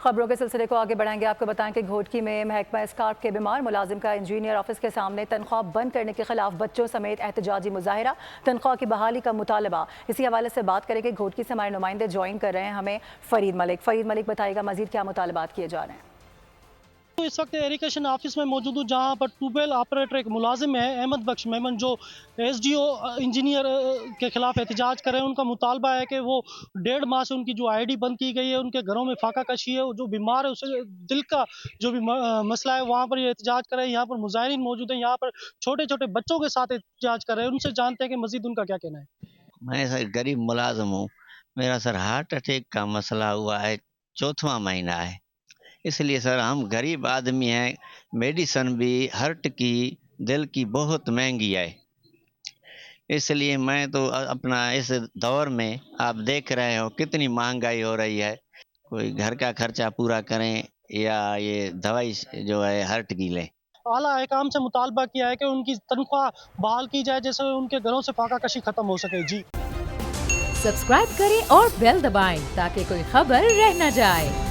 खबरों के सिलसिले को आगे बढ़ाएंगे। आपको बताएं कि घोटकी में महकमा एस्कार्ट के बीमार मुलाजिम का इंजीनियर ऑफिस के सामने तनख्वाह बंद करने के खिलाफ बच्चों समेत एहतजाजी मुजाहिरा, तनख्वाह की बहाली का मुतालबा। इसी हवाले से बात करेंगे। घोटकी से हमारे नुमाइंदे ज्वाइन कर रहे हैं हमें फरीद मलिक बताएगा मजीद क्या मुतालबात किए जा रहे हैं। तो इस वक्त इरिगेशन ऑफिस में मौजूद हूँ, जहाँ पर ट्यूबवेल ऑपरेटर एक मुलाजिम है अहमद बख्श मेमन, जो एसडीओ इंजीनियर के खिलाफ एहतजाज कर रहे हैं। उनका मुतालबा है कि वो 1.5 माह से उनकी जो आईडी बंद की गई है, उनके घरों में फाका कशी है, जो बीमार है उसे दिल का जो भी मसला है वहाँ पर ये एहतजाज कर रहे हैं। यहाँ पर मुजाहिरीन मौजूद हैं, यहाँ पर छोटे छोटे बच्चों के साथ एहतजाज कर रहे हैं। उनसे जानते हैं कि मजीद उनका क्या कहना है। मैं सर गरीब मुलाजम हूँ। मेरा सर हार्ट अटैक का मसला हुआ है, 4वां महीना है। इसलिए सर हम गरीब आदमी हैं, मेडिसन भी हार्ट की, दिल की बहुत महंगी है। इसलिए मैं तो अपना इस दौर में आप देख रहे हो कितनी महंगाई हो रही है, कोई घर का खर्चा पूरा करें या ये दवाई जो है हार्ट की लें। आला हकाम से मुतालबा किया है कि उनकी तनख्वाह बहाल की जाए, जैसे उनके घरों से फाका कशी खत्म हो सके। जी सब्सक्राइब करें और बेल दबाएं ताकि कोई खबर रह न जाए।